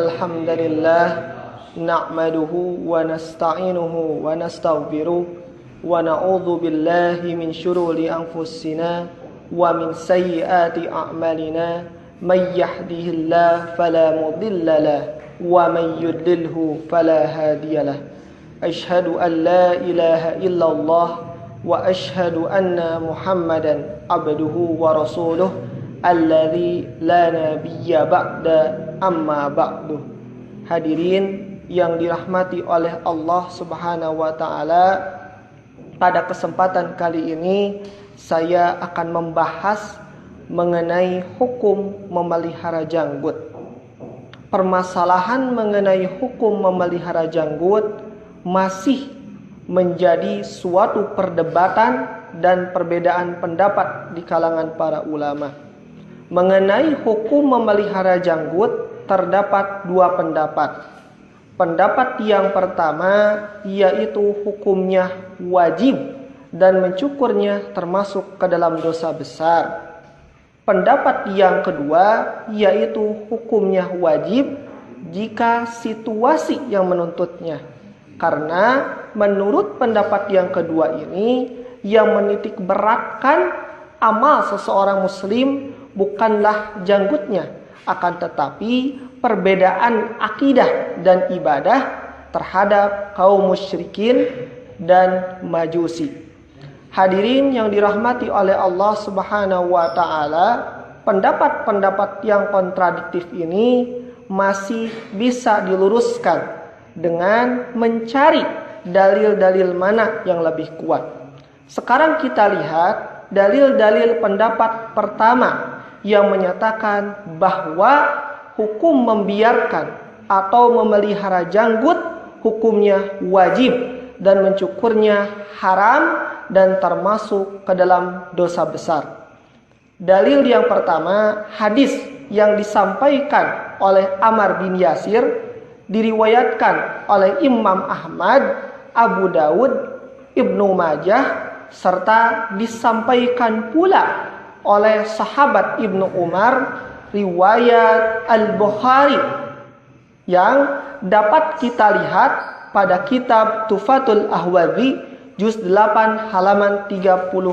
Innal nahmaduhu wa nasta'inuhu wa nastaghfiruh wa na'udzu billahi min syururi anfusina wa min sayyiati a'malina may yahdihillahu fala mudilla lahu wa may yudlilhu fala hadiyalah. Asyhadu an la ilaha illallah wa asyhadu anna Muhammadan abduhu wa rasuluh alladzi la nabiyya ba'da amma ba'du. Hadirin yang dirahmati oleh Allah Subhanahu wa taala, pada kesempatan kali ini saya akan membahas mengenai hukum memelihara janggut. Permasalahan mengenai hukum memelihara janggut masih menjadi suatu perdebatan dan perbedaan pendapat di kalangan para ulama. Mengenai hukum memelihara janggut terdapat dua pendapat. Pendapat yang pertama yaitu hukumnya wajib dan mencukurnya termasuk ke dalam dosa besar. Pendapat yang kedua yaitu hukumnya wajib jika situasi yang menuntutnya. Karena menurut pendapat yang kedua ini, yang menitik beratkan amal seseorang muslim bukanlah janggutnya, akan tetapi perbedaan akidah dan ibadah terhadap kaum musyrikin dan majusi. Hadirin yang dirahmati oleh Allah Subhanahu wa taala, pendapat-pendapat yang kontradiktif ini masih bisa diluruskan dengan mencari dalil-dalil mana yang lebih kuat. Sekarang kita lihat dalil-dalil pendapat pertama yang menyatakan bahwa hukum membiarkan atau memelihara janggut hukumnya wajib dan mencukurnya haram dan termasuk ke dalam dosa besar. Dalil yang pertama, hadis yang disampaikan oleh Ammar bin Yasir diriwayatkan oleh Imam Ahmad, Abu Dawud, Ibnu Majah serta disampaikan pula oleh sahabat Ibnu Umar, riwayat Al-Bukhari yang dapat kita lihat pada kitab Tufatul Ahwadhi juz 8 halaman 38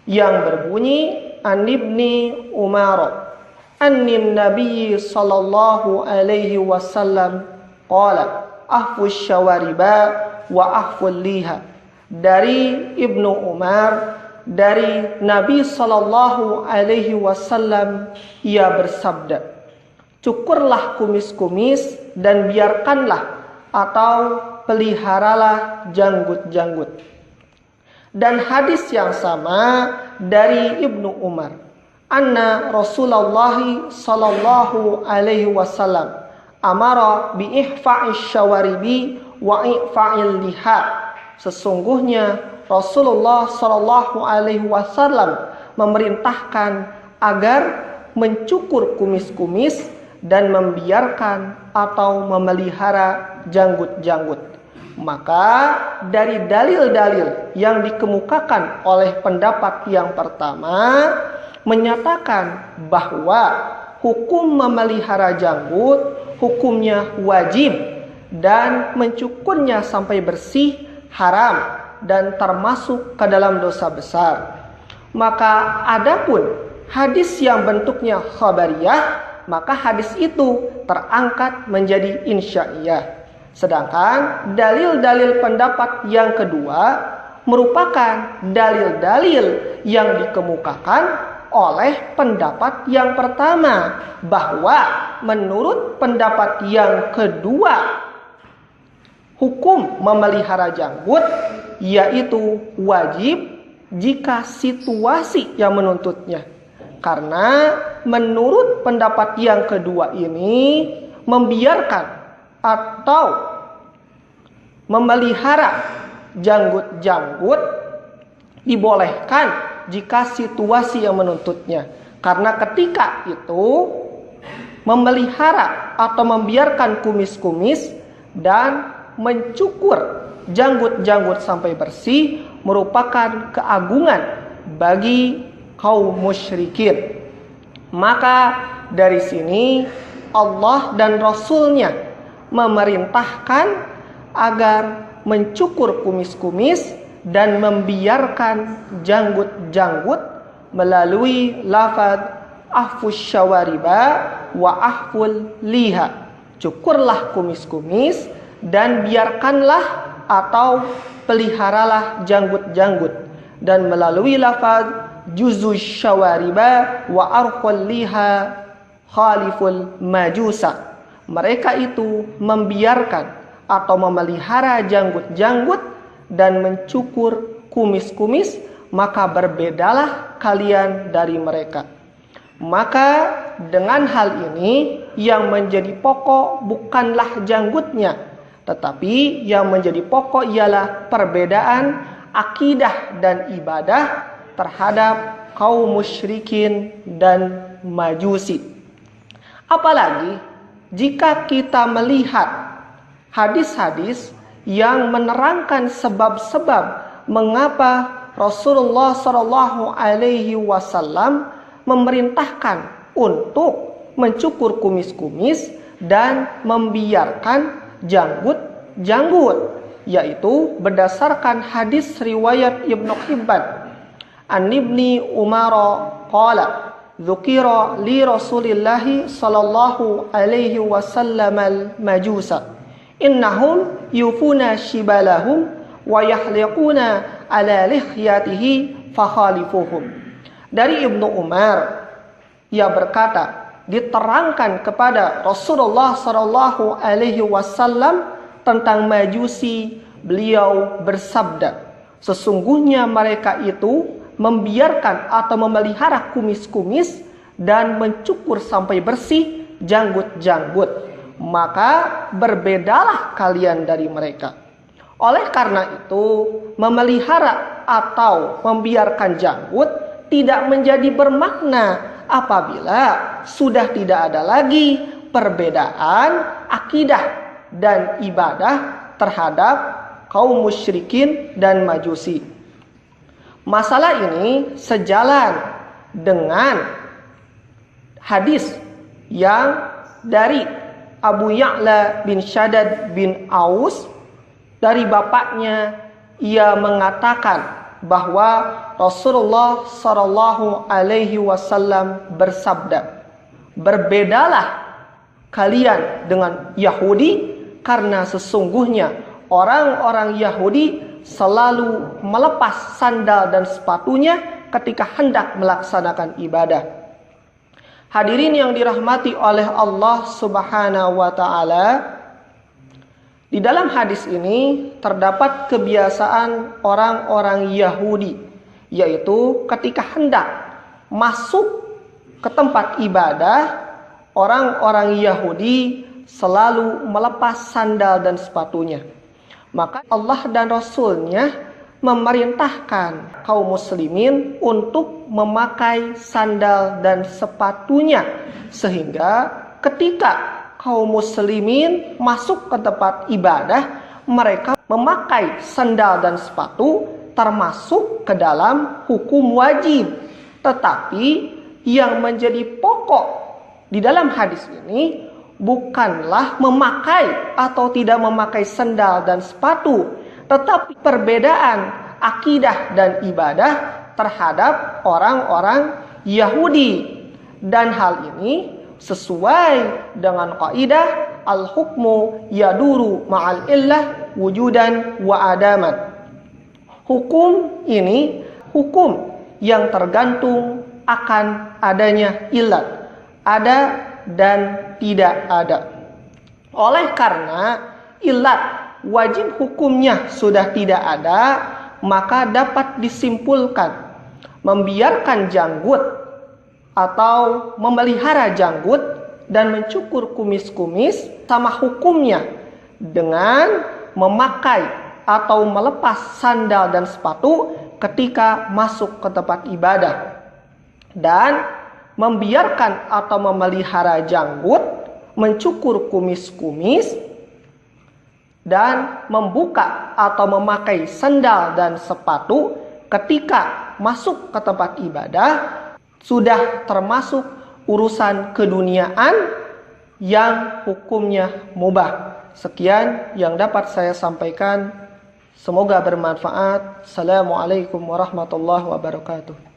yang berbunyi An Ibni Umar annin Nabi sallallahu alaihi wasallam qala ahfuz syawariba wa ahful liha. Dari Ibnu Umar, dari Nabi sallallahu alaihi wasallam, ia bersabda, cukurlah kumis-kumis dan biarkanlah atau peliharalah janggut-janggut. Dan hadis yang sama dari Ibnu Umar, anna Rasulullah sallallahu alaihi wasallam amara bi ihfa'ish syawaribi wa i'fa'il liha. Sesungguhnya Rasulullah sallallahu alaihi wasallam memerintahkan agar mencukur kumis-kumis dan membiarkan atau memelihara janggut-janggut. Maka dari dalil-dalil yang dikemukakan oleh pendapat yang pertama menyatakan bahwa hukum memelihara janggut hukumnya wajib dan mencukurnya sampai bersih haram dan termasuk ke dalam dosa besar. Maka adapun hadis yang bentuknya khabariyah, maka hadis itu terangkat menjadi insya'iyah. Sedangkan dalil-dalil pendapat yang kedua merupakan dalil-dalil yang dikemukakan oleh pendapat yang pertama, bahwa menurut pendapat yang kedua hukum memelihara janggut yaitu wajib jika situasi yang menuntutnya. Karena menurut pendapat yang kedua ini, membiarkan atau memelihara janggut-janggut dibolehkan jika situasi yang menuntutnya. Karena ketika itu memelihara atau membiarkan kumis-kumis dan mencukur janggut-janggut sampai bersih merupakan keagungan bagi kaum musyrikin. Maka dari sini Allah dan Rasul-Nya memerintahkan agar mencukur kumis-kumis dan membiarkan janggut-janggut melalui lafaz ahfus syawariba wa ahful liha. Cukurlah kumis-kumis dan biarkanlah atau peliharalah janggut-janggut, dan melalui lafaz juzuz syawariba wa arqul liha khaliful majusa. Mereka itu membiarkan atau memelihara janggut-janggut dan mencukur kumis-kumis, maka berbedalah kalian dari mereka. Maka dengan hal ini yang menjadi pokok bukanlah janggutnya, tetapi yang menjadi pokok ialah perbedaan akidah dan ibadah terhadap kaum musyrikin dan majusi. Apalagi jika kita melihat hadis-hadis yang menerangkan sebab-sebab mengapa Rasulullah Shallallahu Alaihi Wasallam memerintahkan untuk mencukur kumis-kumis dan membiarkan janggut-janggut, yaitu berdasarkan hadis riwayat Ibnu Hibban. An Ibni Umar qala dzukira li Rasulillah sallallahu alaihi wasallam al-majusa innahum yufuna shibalahum wa yahliquna ala lihyatihi fakhalifuhum. Dari Ibnu Umar, ia berkata, diterangkan kepada Rasulullah sallallahu alaihi wasallam tentang majusi, beliau bersabda, sesungguhnya mereka itu membiarkan atau memelihara kumis-kumis dan mencukur sampai bersih janggut-janggut, maka berbedalah kalian dari mereka. Oleh karena itu, memelihara atau membiarkan janggut tidak menjadi bermakna apabila sudah tidak ada lagi perbedaan akidah dan ibadah terhadap kaum musyrikin dan majusi. Masalah ini sejalan dengan hadis yang dari Abu Ya'la bin Shaddad bin Aus, dari bapaknya ia mengatakan bahwa Rasulullah Shallallahu Alaihi Wasallam bersabda, berbedalah kalian dengan Yahudi, karena sesungguhnya orang-orang Yahudi selalu melepas sandal dan sepatunya ketika hendak melaksanakan ibadah. Hadirin yang dirahmati oleh Allah Subhanahu wa taala, di dalam hadis ini terdapat kebiasaan orang-orang Yahudi, yaitu ketika hendak masuk ke tempat ibadah, orang-orang Yahudi selalu melepas sandal dan sepatunya. Maka Allah dan Rasul-Nya memerintahkan kaum muslimin untuk memakai sandal dan sepatunya, sehingga ketika kaum muslimin masuk ke tempat ibadah, mereka memakai sandal dan sepatu termasuk ke dalam hukum wajib. Tetapi yang menjadi pokok di dalam hadis ini bukanlah memakai atau tidak memakai sandal dan sepatu, tetapi perbedaan akidah dan ibadah terhadap orang-orang Yahudi. Dan hal ini sesuai dengan kaidah al-hukmu yaduru ma'al illah wujudan wa adaman. Hukum ini hukum yang tergantung akan adanya ilat, ada dan tidak ada. Oleh karena ilat wajib hukumnya sudah tidak ada, maka dapat disimpulkan membiarkan janggut atau memelihara janggut dan mencukur kumis-kumis sama hukumnya dengan memakai atau melepas sandal dan sepatu ketika masuk ke tempat ibadah, dan membiarkan atau memelihara janggut, mencukur kumis-kumis, dan membuka atau memakai sandal dan sepatu ketika masuk ke tempat ibadah sudah termasuk urusan keduniaan yang hukumnya mubah. Sekian yang dapat saya sampaikan. Semoga bermanfaat. Assalamualaikum warahmatullahi wabarakatuh.